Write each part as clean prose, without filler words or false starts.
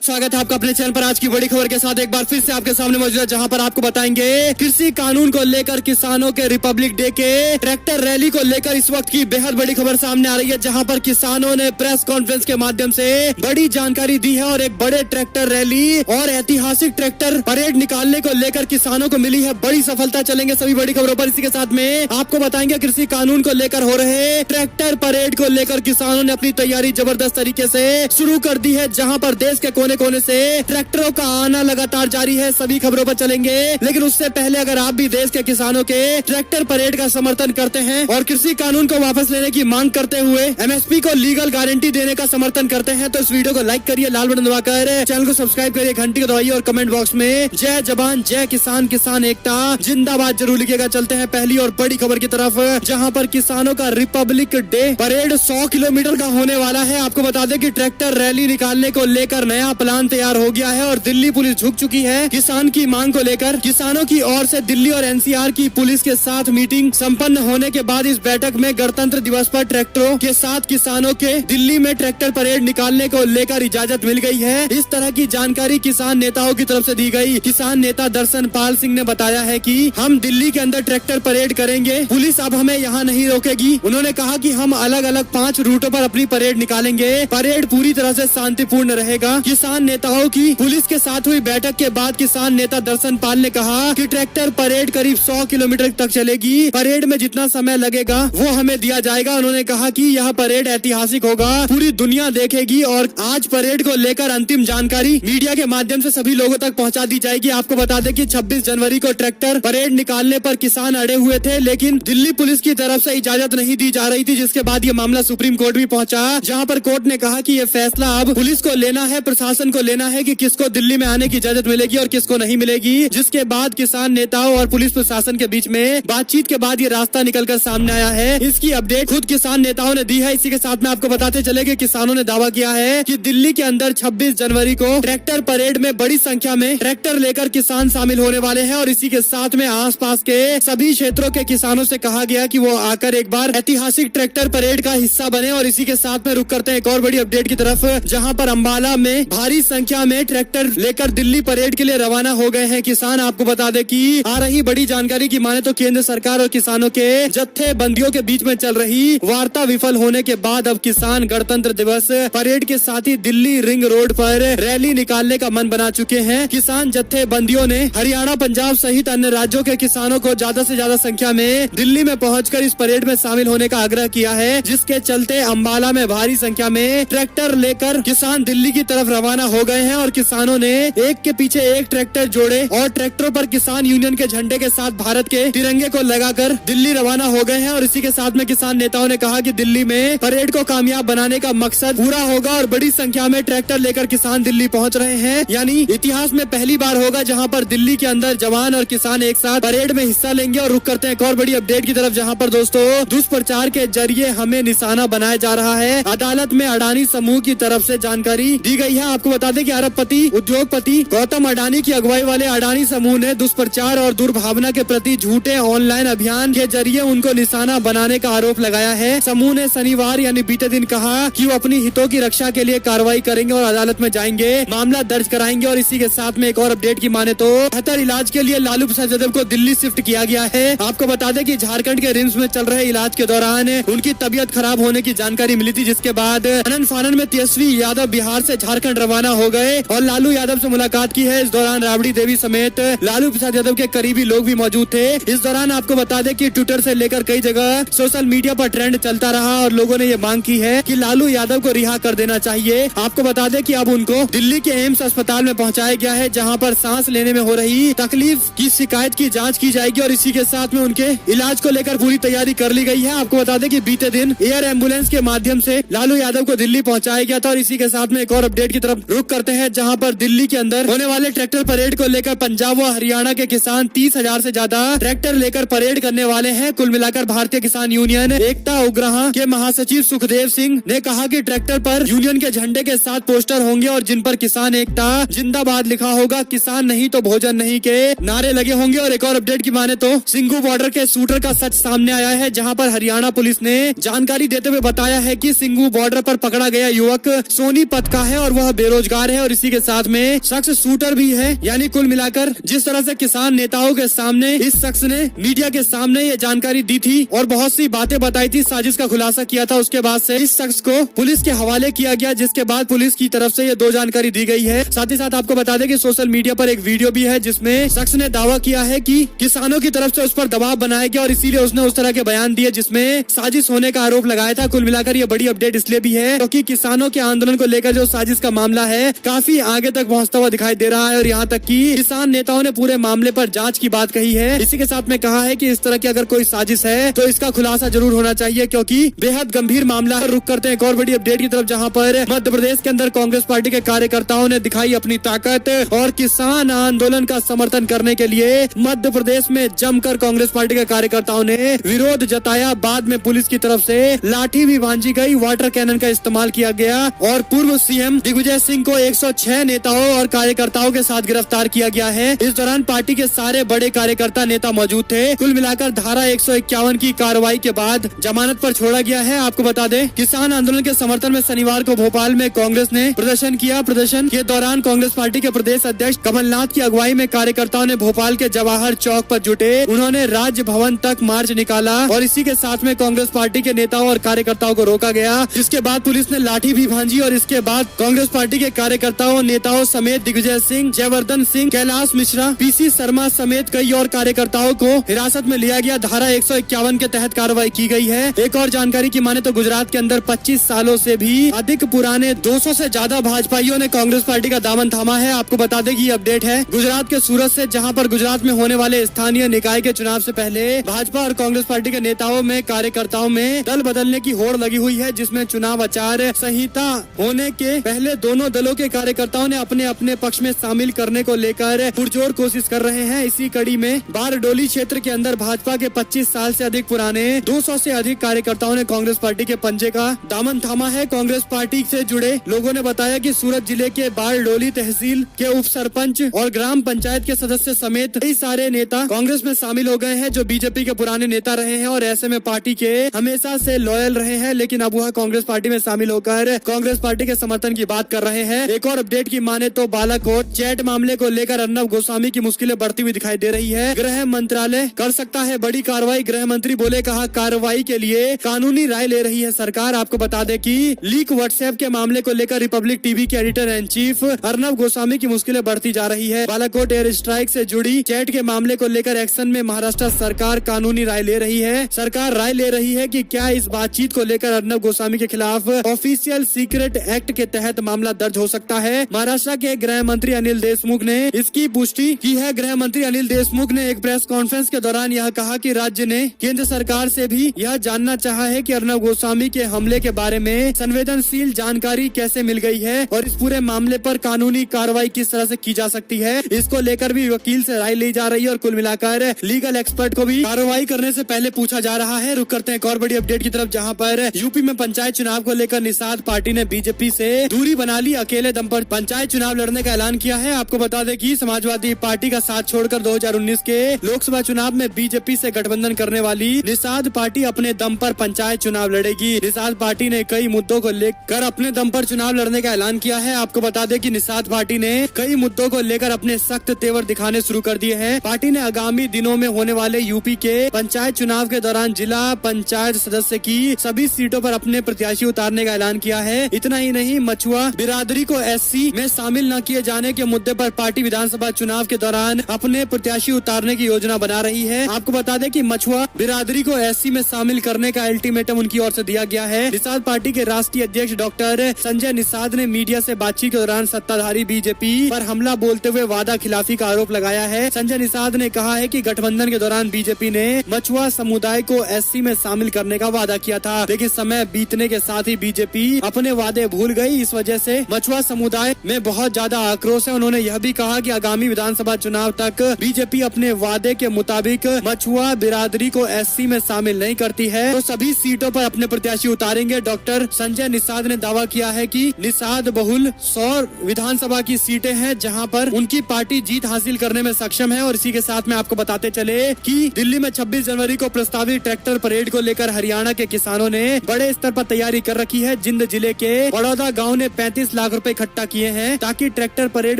स्वागत है आपका अपने चैनल पर। आज की बड़ी खबर के साथ एक बार फिर से आपके सामने मौजूद है, जहां पर आपको बताएंगे कृषि कानून को लेकर किसानों के रिपब्लिक डे के ट्रैक्टर रैली को लेकर इस वक्त की बेहद बड़ी खबर सामने आ रही है, जहां पर किसानों ने प्रेस कॉन्फ्रेंस के माध्यम से बड़ी जानकारी दी है और एक बड़े ट्रैक्टर रैली और ऐतिहासिक ट्रैक्टर परेड निकालने को लेकर किसानों को मिली है बड़ी सफलता। चलेंगे सभी बड़ी खबरों पर। इसी के साथ में आपको बताएंगे कृषि कानून को लेकर हो रहे ट्रैक्टर परेड को लेकर किसानों ने अपनी तैयारी जबरदस्त तरीके से शुरू कर दी है, जहां पर देश के कोने कोने से ट्रैक्टरों का आना लगातार जारी है। सभी खबरों पर चलेंगे, लेकिन उससे पहले अगर आप भी देश के किसानों के ट्रैक्टर परेड का समर्थन करते हैं और कृषि कानून को वापस लेने की मांग करते हुए एमएसपी को लीगल गारंटी देने का समर्थन करते हैं, तो इस वीडियो को लाइक करिए, लाल बटन दबाकर चैनल को सब्सक्राइब करिए, घंटी को दबाइए और कमेंट बॉक्स में जय जवान जय किसान, किसान एकता जिंदाबाद जरूर लिखिएगा। चलते हैं पहली और बड़ी खबर की तरफ, जहां पर किसानों का रिपब्लिक डे परेड 100 किलोमीटर का होने वाला है। आपको बता दें कि ट्रैक्टर रैली निकालने को लेकर नया प्लान तैयार हो गया है और दिल्ली पुलिस झुक चुकी है किसान की मांग को लेकर। किसानों की ओर से दिल्ली और एनसीआर की पुलिस के साथ मीटिंग संपन्न होने के बाद इस बैठक में गणतंत्र दिवस पर ट्रैक्टरों के साथ किसानों के दिल्ली में ट्रैक्टर परेड निकालने को लेकर इजाजत मिल गई है। इस तरह की जानकारी किसान नेताओं की तरफ से दी गई। किसान नेता दर्शन पाल सिंह ने बताया है कि हम दिल्ली के अंदर ट्रैक्टर परेड करेंगे, पुलिस अब हमें यहाँ नहीं रोकेगी। उन्होंने कहा कि हम अलग अलग 5 रूटों पर अपनी परेड निकालेंगे, परेड पूरी तरह से शांतिपूर्ण रहेगा। किसान नेताओं की पुलिस के साथ हुई बैठक के बाद किसान नेता दर्शन पाल ने कहा कि ट्रैक्टर परेड करीब 100 किलोमीटर तक चलेगी। परेड में जितना समय लगेगा वो हमें दिया जाएगा। उन्होंने कहा कि यह परेड ऐतिहासिक होगा, पूरी दुनिया देखेगी और आज परेड को लेकर अंतिम जानकारी मीडिया के माध्यम से सभी लोगों तक पहुंचा दी जाएगी। आपको बता दें कि 26 जनवरी को ट्रैक्टर परेड निकालने पर किसान अड़े हुए थे, लेकिन दिल्ली पुलिस की तरफ से इजाजत नहीं दी जा रही थी, जिसके बाद ये मामला सुप्रीम कोर्ट भी पहुंचा, जहां पर कोर्ट ने कहा कि ये फैसला अब पुलिस को लेना है, प्रशासन को लेना है कि किसको दिल्ली में आने की इजाजत मिलेगी और किसको नहीं मिलेगी। जिसके बाद किसान नेताओं और पुलिस प्रशासन के बीच में बातचीत के बाद ये रास्ता निकलकर सामने आया है। इसकी अपडेट खुद किसान नेताओं ने दी है। इसी के साथ में आपको बताते चले कि किसानों ने दावा किया है कि दिल्ली के अंदर 26 जनवरी को ट्रैक्टर परेड में बड़ी संख्या में ट्रैक्टर लेकर किसान शामिल होने वाले हैं और इसी के साथ में आसपास के सभी क्षेत्रों के किसानों से कहा गया कि वो आकर एक बार ऐतिहासिक ट्रैक्टर परेड का हिस्सा बने। और इसी के साथ में रुक करते हैं एक और बड़ी अपडेट की तरफ, जहाँ पर अम्बाला में भारी संख्या में ट्रैक्टर लेकर दिल्ली परेड के लिए रवाना हो गए हैं किसान। आपको बता दें कि आ रही बड़ी जानकारी की माने तो केंद्र सरकार और किसानों के जत्थेबंदियों के बीच में चल रही वार्ता विफल होने के बाद अब किसान गणतंत्र दिवस परेड के साथ ही दिल्ली रिंग रोड पर रैली निकालने का मन बना चुके हैं। किसान जत्थेबंदियों ने हरियाणा, पंजाब सहित अन्य राज्यों के किसानों को ज्यादा से ज्यादा संख्या में दिल्ली में पहुंचकर इस परेड में शामिल होने का आग्रह किया है, जिसके चलते अम्बाला में भारी संख्या में ट्रैक्टर लेकर किसान दिल्ली की तरफ रवाना हो गए हैं और किसानों ने एक के पीछे एक ट्रैक्टर जोड़े और ट्रैक्टरों पर किसान यूनियन के झंडे के साथ भारत के तिरंगे को लगाकर दिल्ली रवाना हो गए हैं। और इसी के साथ में किसान नेताओं ने कहा कि दिल्ली में परेड को कामयाब बनाने का मकसद पूरा होगा और बड़ी संख्या में ट्रैक्टर लेकर किसान दिल्ली पहुंच रहे हैं। यानी इतिहास में पहली बार होगा जहां पर दिल्ली के अंदर जवान और किसान एक साथ परेड में हिस्सा लेंगे। और रुक करते हैं एक और बड़ी अपडेट की तरफ, जहां पर दोस्तों दुष्प्रचार के जरिए हमें निशाना बनाया जा रहा है। अदालत में अडानी समूह की तरफ से जानकारी दी गई है। आपको बता दें कि अरबपति उद्योगपति गौतम अडानी की अगुवाई वाले अडानी समूह ने दुष्प्रचार और दुर्भावना के प्रति झूठे ऑनलाइन अभियान के जरिए उनको निशाना बनाने का आरोप लगाया है। समूह ने शनिवार यानी बीते दिन कहा कि वो अपनी हितों की रक्षा के लिए कार्रवाई करेंगे और अदालत में जाएंगे, मामला दर्ज कराएंगे। और इसी के साथ में एक और अपडेट की माने तो बेहतर इलाज के लिए लालू प्रसाद यादव को दिल्ली शिफ्ट किया गया है। आपको बता दें कि झारखंड के रिम्स में चल रहे इलाज के दौरान उनकी तबीयत खराब होने की जानकारी मिली थी, जिसके बाद अनंत फानन में तेजस्वी यादव बिहार से झारखंड रवाना हो गए और लालू यादव से मुलाकात की है। इस दौरान राबड़ी देवी समेत लालू प्रसाद यादव के करीबी लोग भी मौजूद थे। इस दौरान आपको बता दें कि ट्विटर से लेकर कई जगह सोशल मीडिया पर ट्रेंड चलता रहा और लोगों ने ये मांग की है कि लालू यादव को रिहा कर देना चाहिए। आपको बता दें कि अब उनको दिल्ली के एम्स अस्पताल में पहुंचाया गया है, जहां पर सांस लेने में हो रही तकलीफ की शिकायत की जांच की जाएगी और इसी के साथ में उनके इलाज को लेकर पूरी तैयारी कर ली गई है। आपको बता दें कि बीते दिन एयर एम्बुलेंस के माध्यम से लालू यादव को दिल्ली पहुंचाया गया था। और इसी के साथ में एक और अपडेट की तरफ रुक करते हैं, जहां पर दिल्ली के अंदर होने वाले ट्रैक्टर परेड को लेकर पंजाब व हरियाणा के किसान 30,000 से ज्यादा ट्रैक्टर लेकर परेड करने वाले हैं। कुल मिलाकर भारतीय किसान यूनियन एकता उग्रह के महासचिव सुखदेव सिंह ने कहा कि ट्रैक्टर पर यूनियन के झंडे के साथ पोस्टर होंगे और जिन पर किसान एकता जिंदाबाद लिखा होगा, किसान नहीं तो भोजन नहीं के नारे लगे होंगे। और एक और अपडेट की माने तो सिंघू बॉर्डर के शूटर का सच सामने आया है, जहां पर हरियाणा पुलिस ने जानकारी देते हुए बताया है कि सिंघू बॉर्डर पर पकड़ा गया युवक सोनीपत का है और वह बेरोजगार है और इसी के साथ में शख्स शूटर भी है। यानी कुल मिलाकर जिस तरह से किसान नेताओं के सामने इस शख्स ने मीडिया के सामने ये जानकारी दी थी और बहुत सी बातें बताई थी, साजिश का खुलासा किया था, उसके बाद से इस शख्स को पुलिस के हवाले किया गया, जिसके बाद पुलिस की तरफ से ये 2 जानकारी दी गई है। साथ ही साथ आपको बता दें कि सोशल मीडिया पर एक वीडियो भी है जिसमें शख्स ने दावा किया है कि किसानों की तरफ से उस पर दबाव बनाया गया और इसीलिए उसने उस तरह के बयान दिए जिसमें साजिश होने का आरोप लगाया था। कुल मिलाकर ये बड़ी अपडेट इसलिए भी है क्योंकि किसानों के आंदोलन को लेकर जो साजिश का मामला है काफी आगे तक पहुंचता हुआ दिखाई दे रहा है और यहाँ तक कि किसान नेताओं ने पूरे मामले पर जांच की बात कही है। इसी के साथ में कहा है कि इस तरह की अगर कोई साजिश है तो इसका खुलासा जरूर होना चाहिए क्योंकि बेहद गंभीर मामला है। रुक करते हैं एक और बड़ी अपडेट की तरफ, जहाँ पर मध्य प्रदेश के अंदर कांग्रेस पार्टी के कार्यकर्ताओं ने दिखाई अपनी ताकत और किसान आंदोलन का समर्थन करने के लिए मध्य प्रदेश में जमकर कांग्रेस पार्टी के कार्यकर्ताओं ने विरोध जताया। बाद में पुलिस की तरफ से लाठी भी भांजी गई, वाटर कैनन का इस्तेमाल किया गया और पूर्व सीएम दिग्विजय सिंह को 106 नेताओं और कार्यकर्ताओं के साथ गिरफ्तार किया गया है। इस दौरान पार्टी के सारे बड़े कार्यकर्ता नेता मौजूद थे। कुल मिलाकर धारा 151 की कार्रवाई के बाद जमानत पर छोड़ा गया है। आपको बता दें किसान आंदोलन के समर्थन में शनिवार को भोपाल में कांग्रेस ने प्रदर्शन किया। प्रदर्शन के दौरान कांग्रेस पार्टी के प्रदेश अध्यक्ष कमलनाथ की अगुवाई में कार्यकर्ताओं ने भोपाल के जवाहर चौक पर जुटे। उन्होंने राजभवन तक मार्च निकाला और इसी के साथ में कांग्रेस पार्टी के नेताओं और कार्यकर्ताओं को रोका गया, जिसके बाद पुलिस ने लाठी भी भांजी और इसके बाद कांग्रेस पार्टी के कार्यकर्ताओं नेताओं समेत दिग्विजय सिंह, जयवर्धन सिंह, कैलाश मिश्रा, पीसी शर्मा समेत कई और कार्यकर्ताओं को हिरासत में लिया गया। धारा 151 के तहत कार्रवाई की गई है। एक और जानकारी की माने तो गुजरात के अंदर 25 सालों से भी अधिक पुराने 200 से ज्यादा भाजपाइयों ने कांग्रेस पार्टी का दामन थामा है। आपको बता दें कि ये अपडेट है गुजरात के सूरत से, जहां पर गुजरात में होने वाले स्थानीय निकाय के चुनाव से पहले भाजपा और कांग्रेस पार्टी के नेताओं में कार्यकर्ताओं में दल बदलने की होड़ लगी हुई है, जिसमें चुनाव आचार संहिता होने के पहले दोनों दलों के कार्यकर्ताओं ने अपने अपने पक्ष में शामिल करने को लेकर पुरजोर कोशिश कर रहे हैं। इसी कड़ी में बारडोली क्षेत्र के अंदर भाजपा के 25 साल से अधिक पुराने 200 से अधिक कार्यकर्ताओं ने कांग्रेस पार्टी के पंजे का दामन थामा है। कांग्रेस पार्टी से जुड़े लोगों ने बताया कि सूरत जिले के बारडोली तहसील के उप सरपंच और ग्राम पंचायत के सदस्य समेत कई सारे नेता कांग्रेस में शामिल हो गए हैं जो बीजेपी के पुराने नेता रहे हैं और ऐसे में पार्टी के हमेशा से लॉयल रहे हैं, लेकिन अब वह कांग्रेस पार्टी में शामिल होकर कांग्रेस पार्टी के समर्थन की बात कर रहे हैं। एक और अपडेट की माने तो बालाकोट चैट मामले को लेकर अर्नब गोस्वामी की मुश्किलें बढ़ती हुई दिखाई दे रही है। गृह मंत्रालय कर सकता है बड़ी कार्रवाई, गृह मंत्री बोले। कहा कार्रवाई के लिए कानूनी राय ले रही है सरकार। आपको बता दें कि लीक व्हाट्सएप के मामले को लेकर रिपब्लिक टीवी के editor in chief Arnab Goswami की मुश्किलें बढ़ती जा रही है। बालाकोट एयर स्ट्राइक से जुड़ी चैट के मामले को लेकर एक्शन में महाराष्ट्र सरकार कानूनी राय ले रही है। सरकार राय ले रही है कि क्या इस बातचीत को लेकर अर्नब गोस्वामी के खिलाफ ऑफिशियल सीक्रेट एक्ट के तहत मामला दर्ज हो सकता है। महाराष्ट्र के गृह मंत्री अनिल देशमुख ने इसकी पुष्टि की है। गृह मंत्री अनिल देशमुख ने एक प्रेस कॉन्फ्रेंस के दौरान यह कहा कि राज्य ने केंद्र सरकार से भी यह जानना चाहा है कि अर्नब गोस्वामी के हमले के बारे में संवेदनशील जानकारी कैसे मिल गई है और इस पूरे मामले पर कानूनी कार्रवाई किस तरह से की जा सकती है। इसको लेकर भी वकील से राय ली जा रही है और कुल मिलाकर लीगल एक्सपर्ट को भी कार्रवाई करने से पहले पूछा जा रहा है। रुक करते हैं एक और बड़ी अपडेट की तरफ, जहां पर यूपी में पंचायत चुनाव को लेकर निषाद पार्टी ने बीजेपी से दूरी बना ली। अकेले दम पर पंचायत चुनाव लड़ने का ऐलान किया है। आपको बता दें कि समाजवादी पार्टी का साथ छोड़कर 2019 के लोकसभा चुनाव में बीजेपी से गठबंधन करने वाली निषाद पार्टी अपने दम पर पंचायत चुनाव लड़ेगी। निषाद पार्टी ने कई मुद्दों को लेकर अपने दम पर चुनाव लड़ने का ऐलान किया है। आपको बता दें कि निषाद पार्टी ने कई मुद्दों को लेकर अपने सख्त तेवर दिखाने शुरू कर दिए हैं। पार्टी ने आगामी दिनों में होने वाले यूपी के पंचायत चुनाव के दौरान जिला पंचायत सदस्य की सभी सीटों पर अपने प्रत्याशी उतारने का ऐलान किया है। इतना ही नहीं, मछुआ बिरादरी को एससी में शामिल न किए जाने के मुद्दे पर पार्टी विधानसभा चुनाव के दौरान अपने प्रत्याशी उतारने की योजना बना रही है। आपको बता दें कि मछुआ बिरादरी को एससी में शामिल करने का अल्टीमेटम उनकी ओर से दिया गया है। निषाद पार्टी के राष्ट्रीय अध्यक्ष डॉक्टर संजय निषाद ने मीडिया से बातचीत के दौरान सत्ताधारी बीजेपी पर हमला बोलते हुए वादा खिलाफी का आरोप लगाया है। संजय निषाद ने कहा है कि गठबंधन के दौरान बीजेपी ने मछुआ समुदाय को एससी में शामिल करने का वादा किया था, लेकिन समय बीतने के साथ ही बीजेपी अपने वादे भूल गई। इस वजह से मछुआ समुदाय में बहुत ज्यादा आक्रोश है। उन्होंने यह भी कहा कि आगामी विधानसभा चुनाव तक बीजेपी अपने वादे के मुताबिक मछुआ बिरादरी को एससी में शामिल नहीं करती है तो सभी सीटों पर अपने प्रत्याशी उतारेंगे। डॉक्टर संजय निषाद ने दावा किया है कि निषाद बहुल 100 विधानसभा की सीटें हैं जहां पर उनकी पार्टी जीत हासिल करने में सक्षम है। और इसी के साथ में आपको बताते चले कि दिल्ली में 26 जनवरी को प्रस्तावित ट्रैक्टर परेड को लेकर हरियाणा के किसानों ने बड़े स्तर पर तैयारी कर रखी है। जिंद जिले के बड़ौदा गाँव ने 35 लाख रुपए इकट्ठा किए हैं ताकि ट्रैक्टर परेड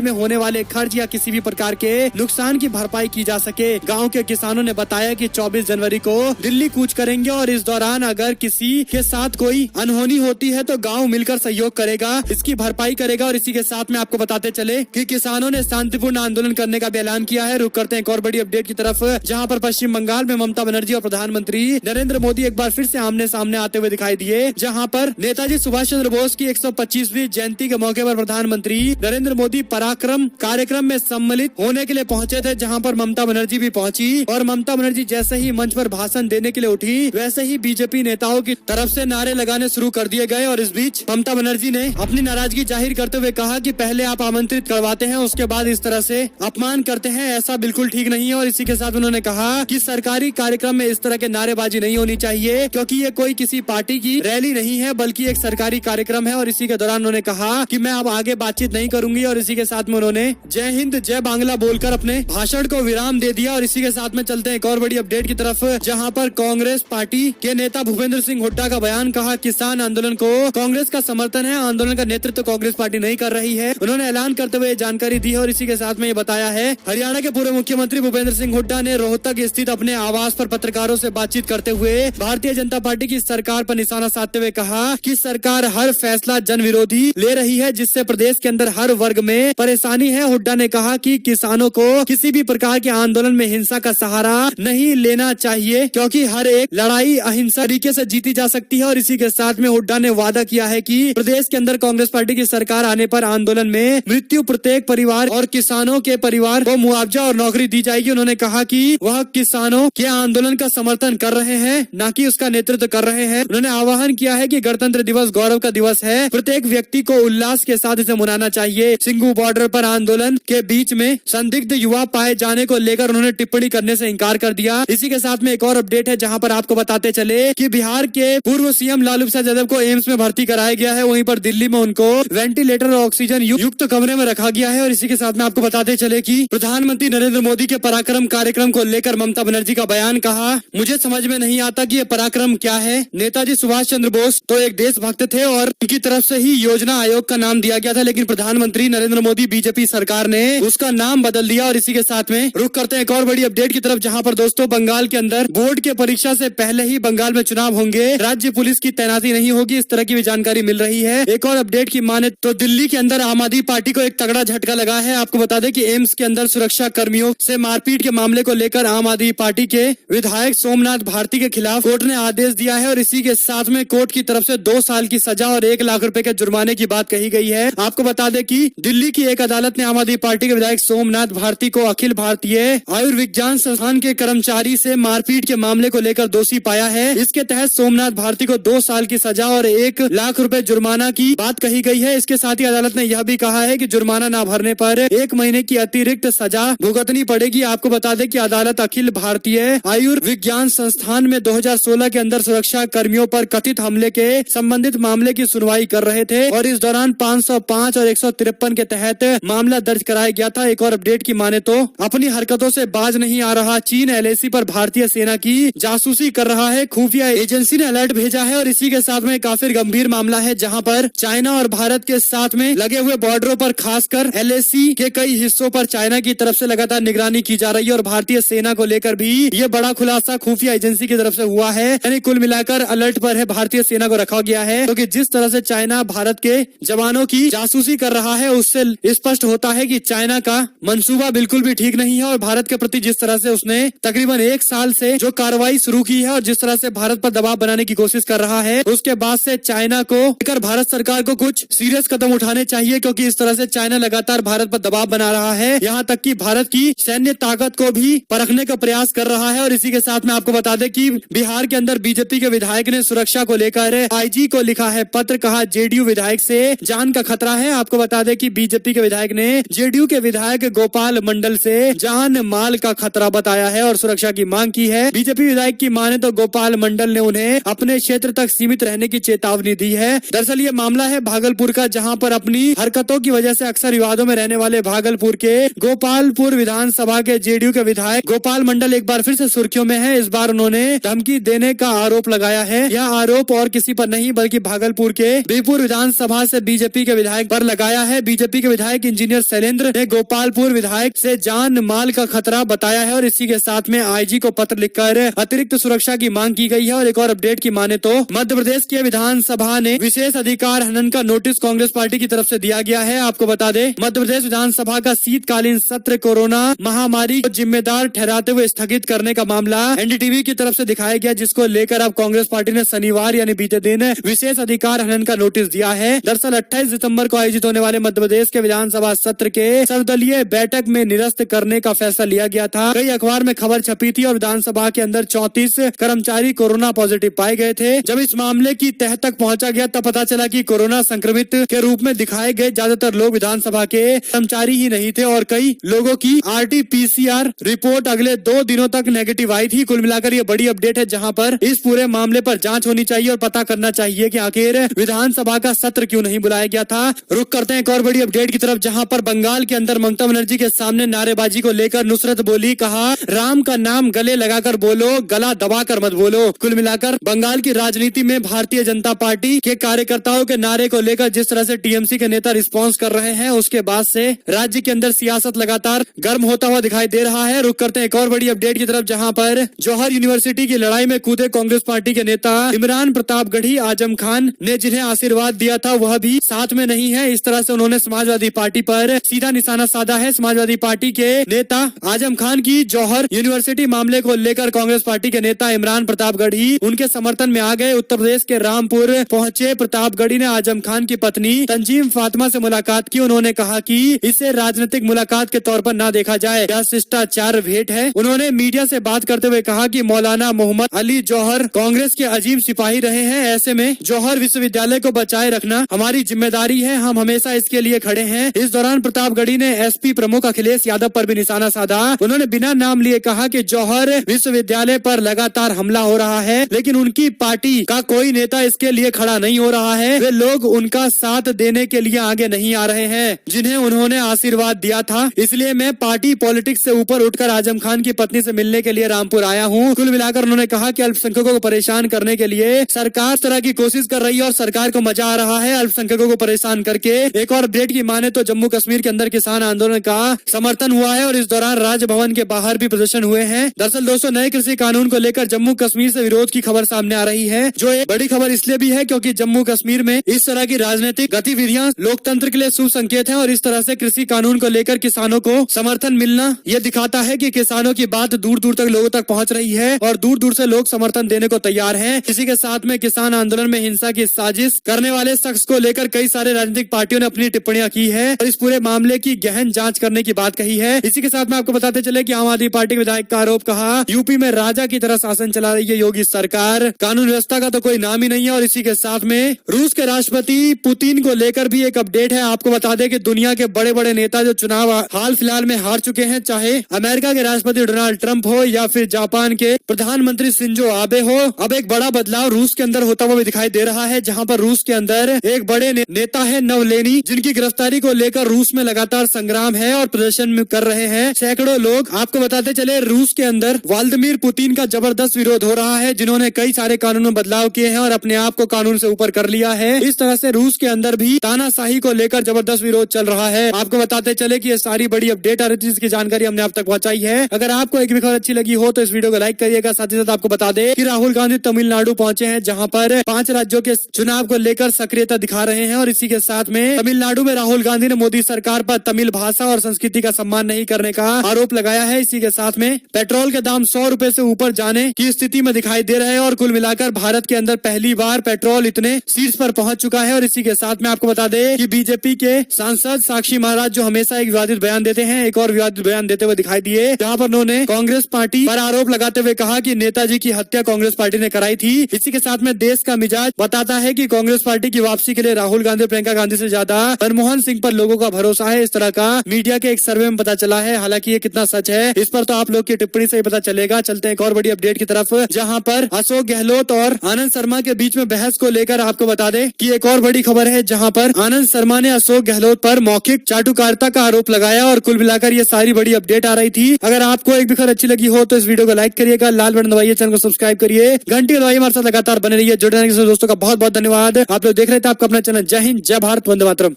में होने वाले खर्च या किसी भी प्रकार के नुकसान की भरपाई की जा सके। गाँव के किसानों ने बताया कि 24 जनवरी को दिल्ली कूच करेंगे और इस दौरान अगर किसी के साथ कोई अनहोनी होती है तो गाँव मिलकर सहयोग करेगा, इसकी भरपाई करेगा। और इसी के साथ में आपको बताते चले कि किसानों ने शांतिपूर्ण आंदोलन करने का भी ऐलान किया है। रुक करते हैं एक और बड़ी अपडेट की तरफ, जहां पर पश्चिम बंगाल में ममता बनर्जी और प्रधानमंत्री नरेंद्र मोदी एक बार फिर से आमने सामने आते हुए दिखाई दिए। जहां पर नेताजी सुभाष चंद्र बोस की 125वीं जयंती के मौके पर प्रधानमंत्री नरेंद्र मोदी पराक्रम कार्यक्रम में सम्मिलित होने के लिए पहुंचे थे, जहां पर ममता बनर्जी भी पहुंची। और ममता बनर्जी जैसे ही मंच पर भाषण देने के लिए उठी, वैसे ही बीजेपी नेताओं की तरफ से नारे लगाने शुरू कर दिए गए। और इस बीच ममता बनर्जी ने अपनी नाराजगी जाहिर करते हुए कहा कि पहले आप आमंत्रित करवाते हैं, उसके बाद इस तरह से अपमान करते हैं, ऐसा बिल्कुल ठीक नहीं है। और इसी के साथ उन्होंने कहा कि सरकारी कार्यक्रम में इस तरह के नारेबाजी नहीं होनी चाहिए, क्योंकि ये कोई किसी पार्टी की रैली नहीं है बल्कि एक सरकारी कार्यक्रम है। और इसी के दौरान उन्होंने कहा कि मैं अब आगे बातचीत नहीं करूंगी। और इसी के साथ में उन्होंने जय हिंद जय बांग्ला बोलकर अपने भाषण को विराम दे दिया। और इसी के साथ में चलते हैं एक और बड़ी अपडेट की तरफ, जहां पर कांग्रेस पार्टी के नेता भूपेंद्र सिंह हुड्डा का बयान, कहा किसान आंदोलन को कांग्रेस का समर्थन है, आंदोलन का नेतृत्व कांग्रेस पार्टी नहीं कर रही है। उन्होंने ऐलान करते हुए जानकारी दी है। और इसी के साथ में ये बताया है, हरियाणा के पूर्व मुख्यमंत्री भूपेंद्र सिंह हुड्डा ने रोहतक स्थित अपने आवास पर पत्रकारों से बातचीत करते हुए भारतीय जनता पार्टी की सरकार पर निशाना साधते हुए कहा कि सरकार हर फैसला जन विरोधी ले रही है, जिससे प्रदेश के अंदर हर वर्ग में परेशानी है। हुड्डा ने कहा कि किसानों को किसी भी प्रकार के आंदोलन में हिंसा का सहारा नहीं लेना चाहिए, क्योंकि हर एक लड़ाई अहिंसा तरीके से जीती जा सकती है। और इसी के साथ में हुड्डा ने वादा किया है कि प्रदेश के अंदर कांग्रेस पार्टी की सरकार आने पर आंदोलन में मृत्यु प्रत्येक परिवार और किसानों के परिवार को मुआवजा और नौकरी दी जाएगी। उन्होंने कहा कि वह किसानों के आंदोलन का समर्थन कर रहे हैं, न कि उसका नेतृत्व कर रहे हैं। उन्होंने आह्वान किया है कि गणतंत्र दिवस गौरव का दिवस है, प्रत्येक व्यक्ति को उल्लास के साथ इसे मनाना चाहिए। सिंघू बॉर्डर पर आंदोलन के बीच में संदिग्ध युवा पाए जाने को लेकर उन्होंने टिप्पणी करने से इनकार कर दिया। इसी के साथ में एक और अपडेट है, जहां पर आपको बताते चले कि बिहार के पूर्व सीएम लालू प्रसाद यादव को एम्स में भर्ती कराया गया है। वहीं पर दिल्ली में उनको वेंटिलेटर और ऑक्सीजन युक्त कमरे में रखा गया है। और इसी के साथ में आपको बताते चले कि प्रधानमंत्री नरेंद्र मोदी के पराक्रम कार्यक्रम को लेकर ममता बनर्जी का बयान, कहा मुझे समझ में नहीं आता कि ये पराक्रम क्या है। नेताजी सुभाष चंद्र बोस तो एक देशभक्त थे और उनकी तरफ से ही योजना आयोग का नाम दिया गया था, लेकिन प्रधानमंत्री नरेंद्र मोदी बीजेपी सरकार ने उसका नाम बदल दिया। और इसी के साथ में रुक करते हैं एक और बड़ी अपडेट की तरफ, जहां पर दोस्तों बंगाल के अंदर बोर्ड के परीक्षा से पहले ही बंगाल में चुनाव होंगे, राज्य पुलिस की तैनाती नहीं होगी, इस तरह की भी जानकारी मिल रही है। एक और अपडेट की माने तो दिल्ली के अंदर आम आदमी पार्टी को एक तगड़ा झटका लगा है। आपको बता दें कि एम्स के अंदर सुरक्षा कर्मियों से मारपीट के मामले को लेकर आम आदमी पार्टी के विधायक सोमनाथ भारती के खिलाफ कोर्ट ने आदेश दिया है। और इसी के साथ में कोर्ट की तरफ से 2 साल की सजा और 1 लाख रुपए के जुर्माने की बात कही गई है। आपको बता दें कि दिल्ली की एक अदालत ने आम आदमी पार्टी के विधायक सोमनाथ भारती को अखिल भारतीय आयुर्विज्ञान संस्थान के कर्मचारी से मारपीट के मामले को लेकर दोषी पाया है। इसके तहत सोमनाथ भारती को 2 साल की सजा और 1 लाख रुपए जुर्माना की बात कही गई है। इसके साथ ही अदालत ने यह भी कहा है कि जुर्माना न भरने पर 1 महीने की अतिरिक्त सजा भुगतनी पड़ेगी। आपको बता दें कि अदालत अखिल भारतीय आयुर्विज्ञान संस्थान में 2016 के अंदर सुरक्षा कर्मियों पर कथित हमले के संबंधित मामले की सुनवाई कर रहे थे और इस दौरान 505 और 153 के तहत मामला दर्ज कराया गया था। एक और अपडेट की माने तो अपनी हरकतों से बाज नहीं आ रहा चीन, एलएसी पर भारतीय सेना की जासूसी कर रहा है, खुफिया एजेंसी ने अलर्ट भेजा है। और इसी के साथ में काफी गंभीर मामला है, जहां पर चाइना और भारत के साथ में लगे हुए बॉर्डरों पर खासकर एलएसी के कई हिस्सों पर चाइना की तरफ से लगातार निगरानी की जा रही है। और भारतीय सेना को लेकर भी ये बड़ा खुलासा खुफिया एजेंसी की तरफ से हुआ है, यानी कुल मिलाकर अलर्ट पर है, भारतीय सेना को रखा गया है। क्योंकि जिस तरह से चाइना भारत के जवानों की जासूसी कर रहा है, उससे स्पष्ट होता है कि चाइना का मंसूबा बिल्कुल भी ठीक नहीं है। और भारत के प्रति जिस तरह से उसने तकरीबन 1 साल से जो कार्रवाई शुरू की है और जिस तरह से भारत पर दबाव बनाने की कोशिश कर रहा है, उसके बाद से चाइना को लेकर भारत सरकार को कुछ सीरियस कदम उठाने चाहिए। क्योंकि इस तरह से चाइना लगातार भारत पर दबाव बना रहा है, यहाँ तक कि भारत की सैन्य ताकत को भी परखने का प्रयास कर रहा है। और इसी के साथ में आपको बता दें कि बिहार के अंदर बीजेपी के विधायक ने सुरक्षा को लेकर आईजी को लिखा है पत्र, कहा जेडीयू विधायक से जान का खतरा है। आपको बता दें कि बीजेपी के विधायक ने जेडीयू के विधायक गोपाल मंडल से जान माल का खतरा बताया है और सुरक्षा की मांग की है। बीजेपी विधायक की माने तो गोपाल मंडल ने उन्हें अपने क्षेत्र तक सीमित रहने की चेतावनी दी है। दरअसल ये मामला है भागलपुर का, जहां पर अपनी हरकतों की वजह से अक्सर विवादों में रहने वाले भागलपुर के गोपालपुर विधानसभा के जेडीयू के विधायक गोपाल मंडल एक बार फिर से सुर्खियों में है। इस बार उन्होंने धमकी देने का आरोप लगाया है। यह आरोप और किसी पर नहीं बल्कि भागलपुर के बीरपुर विधानसभा से बीजेपी के विधायक पर लगाया है। बीजेपी के विधायक इंजीनियर शैलेंद्र ने गोपालपुर विधायक से जान माल का खतरा बताया है और इसी के साथ में आईजी को पत्र लिखकर अतिरिक्त सुरक्षा की मांग की गई है। और एक और अपडेट की माने तो मध्य प्रदेश की विधानसभा ने विशेष अधिकार हनन का नोटिस कांग्रेस पार्टी की तरफ से दिया गया है। आपको बता दें, मध्य प्रदेश विधानसभा का शीतकालीन सत्र कोरोना महामारी को जिम्मेदार ठहराते हुए स्थगित करने का मामला एनडीटीवी की तरफ से दिखाया गया, जिसको लेकर अब कांग्रेस पार्टी ने शनिवार यानी बीते दिन विशेष अधिकार हनन का नोटिस दिया है। दरअसल 28 दिसंबर को आयोजित होने वाले मध्य प्रदेश के विधानसभा सत्र के सर्वदलीय बैठक में निरस्त करने का फैसला लिया गया था। कई अखबार में खबर छपी थी और विधानसभा के अंदर 34 कर्मचारी कोरोना पॉजिटिव पाए गए थे। जब इस मामले की तह तक पहुंचा गया तब पता चला कि कोरोना संक्रमित के रूप में दिखाए गए ज्यादातर लोग विधानसभा के कर्मचारी ही नहीं थे और कई लोगों की आरटी-पीसीआर रिपोर्ट अगले 2 दिनों तक नेगेटिव आई थी। कुल मिलाकर ये बड़ी अपडेट है, जहां पर इस पूरे मामले पर जांच होनी चाहिए और पता करना चाहिए कि आखिर विधानसभा का सत्र क्यों नहीं बुलाया गया था। रुक करते हैं एक और बड़ी अपडेट की तरफ, जहां पर बंगाल के अंदर ममता बनर्जी के सामने नारेबाजी को लेकर नुसरत बोली, कहा राम का नाम गले लगाकर बोलो, गला दबाकर मत बोलो। कुल मिलाकर बंगाल की राजनीति में भारतीय जनता पार्टी के कार्यकर्ताओं के नारे को लेकर जिस तरह से टीएमसी के नेता रिस्पॉन्स कर रहे हैं, उसके बाद से राज्य के अंदर सियासत लगातार गर्म होता हुआ दिखाई दे रहा है। रुक करते हैं एक और बड़ी अपडेट की तरफ, जहां पर जौहर यूनिवर्सिटी की लड़ाई में कूदे कांग्रेस पार्टी के नेता इमरान प्रतापगढ़ी आजम खान ने जिन्हें आशीर्वाद दिया था वह भी साथ में नहीं है। इस तरह से उन्होंने समाजवादी पार्टी पर सीधा निशाना साधा है। समाजवादी पार्टी के नेता आजम खान की जौहर यूनिवर्सिटी मामले को लेकर कांग्रेस पार्टी के नेता इमरान प्रतापगढ़ी उनके समर्थन में आ गए। उत्तर प्रदेश के रामपुर पहुंचे प्रतापगढ़ी ने आजम खान की पत्नी तंजीम फातिमा से मुलाकात की। उन्होंने कहा कि इसे राजनीतिक मुलाकात के तौर पर न देखा जाए, यह शिष्टाचार भेंट है। उन्होंने मीडिया से बात करते हुए कहा कि मौलाना मोहम्मद अली जौहर कांग्रेस के अजीम सिपाही रहे हैं, ऐसे में जौहर विश्वविद्यालय को बचाए रखना हमारी जिम्मेदारी है, हम हमेशा इसके लिए खड़े हैं। इस दौरान प्रतापगढ़ी ने एसपी प्रमुख अखिलेश यादव पर भी निशाना साधा। उन्होंने बिना नाम लिए कहा कि जौहर विश्वविद्यालय पर लगातार हमला हो रहा है, लेकिन उनकी पार्टी का कोई नेता इसके लिए खड़ा नहीं हो रहा है। वे लोग उनका साथ देने के लिए आगे नहीं आ रहे हैं जिन्हें उन्होंने आशीर्वाद दिया था। इसलिए मैं पार्टी पॉलिटिक्स से ऊपर उठकर आजम खान की पत्नी से मिलने के लिए रामपुर आया हूँ। कुल मिलाकर उन्होंने कहा कि अल्पसंख्यकों को परेशान करने के लिए सरकार इस तरह की कोशिश कर रही है और सरकार को मजा आ रहा है अल्पसंख्यकों को परेशान करके। एक और अपडेट की माने तो जम्मू कश्मीर के अंदर किसान आंदोलन का समर्थन हुआ है और इस दौरान राजभवन के बाहर भी प्रदर्शन हुए हैं। दरअसल दोस्तों, नए कृषि कानून को लेकर जम्मू कश्मीर से विरोध की खबर सामने आ रही है, जो एक बड़ी खबर इसलिए भी है क्योंकि जम्मू कश्मीर में इस तरह की राजनीतिक गतिविधियां लोकतंत्र के लिए शुभ संकेत है और इस तरह से कृषि कानून को लेकर किसानों को समर्थन मिलना यह दिखाता है कि किसानों की बात दूर दूर तक लोगों तक पहुंच रही है और दूर दूर से लोग समर्थन देने को तैयार हैं। इसी के साथ में किसान आंदोलन में हिंसा की साजिश करने वाले शख्स को लेकर कई सारे राजनीतिक पार्टियों ने अपनी टिप्पणियां की है और इस पूरे मामले की गहन जांच करने की बात कही है। इसी के साथ में आपको बताते चले कि आम आदमी पार्टी के विधायक का आरोप, कहा यूपी में राजा की तरह शासन चला रही है योगी सरकार, कानून व्यवस्था का तो कोई नाम ही नहीं है। और इसी के साथ में रूस के राष्ट्रपति पुतिन को लेकर भी एक अपडेट है। आपको बता दें कि दुनिया के बड़े बड़े नेता जो चुनाव हाल फिलहाल में हार चुके हैं, चाहे अमेरिका के राष्ट्रपति डोनाल्ड ट्रंप हो या फिर जापान के प्रधानमंत्री शिंजो आबे हो, अब एक बड़ा बदलाव रूस के अंदर होता हुआ भी दिखाई दे रहा है, जहां पर रूस के अंदर एक बड़े नेता है नवलेनी, जिनकी गिरफ्तारी को लेकर रूस में लगातार संग्राम है और प्रदर्शन कर रहे हैं सैकड़ों लोग। आपको बताते चले रूस के अंदर व्लादिमीर पुतिन का जबरदस्त विरोध हो रहा है, जिन्होंने कई सारे कानून में बदलाव किए हैं और अपने आप को कानून से ऊपर कर लिया है। इस तरह से रूस के अंदर भी तानाशाही को लेकर जबरदस्त विरोध चल रहा है। आपको बताते चले कि ये सारी बड़ी अपडेट आ रही थी, जिसकी जानकारी हमने आप तक पहुंचाई है। अगर आपको एक भी खबर अच्छी लगी हो तो इस वीडियो को लाइक करिएगा। साथ ही साथ आपको बता दें कि राहुल गांधी तमिलनाडु पहुंचे हैं, जहां पर 5 राज्यों के चुनाव को लेकर सक्रियता दिखा रहे हैं और इसी के साथ में तमिलनाडु में राहुल गांधी ने मोदी सरकार पर तमिल भाषा और संस्कृति का सम्मान नहीं करने का आरोप लगाया है। इसी के साथ में पेट्रोल के दाम 100 रुपए से ऊपर जाने की स्थिति में दिखाई दे रहे हैं और कुल मिलाकर भारत के अंदर पहली बार पेट्रोल इतने शीर्ष पर पहुंच चुका है। और इसी के साथ में आपको बता दें कि बीजेपी के सांसद साक्षी महाराज, जो हमेशा एक विवादित बयान देते हैं, एक और विवादित बयान देते हुए दिखाई दिए, जहां पर उन्होंने कांग्रेस पार्टी पर आरोप लगाते हुए कहा कि नेताजी की हत्या कांग्रेस पार्टी ने कराई थी। इसी के साथ में देश का मिजाज बताता है कि कांग्रेस पार्टी की वापसी के लिए राहुल गांधी, प्रियंका गांधी से ज्यादा मनमोहन सिंह पर लोगों का भरोसा है। इस तरह का मीडिया के एक सर्वे में पता चला है। हालांकि ये कितना सच है इस पर तो आप लोग की टिप्पणी से ही पता चलेगा। चलते हैं एक और बड़ी अपडेट की तरफ, जहां पर अशोक गहलोत और आनंद शर्मा के बीच में बहस को लेकर आपको बता दें कि एक और बड़ी खबर है, जहां पर आनंद शर्मा ने अशोक गहलोत पर मौखिक चाटुकारिता का आरोप लगाया और कुल मिलाकर ये सारी बड़ी अपडेट आ रही थी। अगर आपको एक भी खबर अच्छी लगी हो तो इस वीडियो को लाइक करिएगा, लाल बटन दबाइए, चैनल को सब्सक्राइब करिए, घंटी दबाइए, हमारे साथ लगातार बने रहिए। जुड़ने के दोस्तों का बहुत बहुत धन्यवाद। आप लोग देख रहे थे आपका अपना चैनल जय हिंद, जय भारत, वंदे मातरम।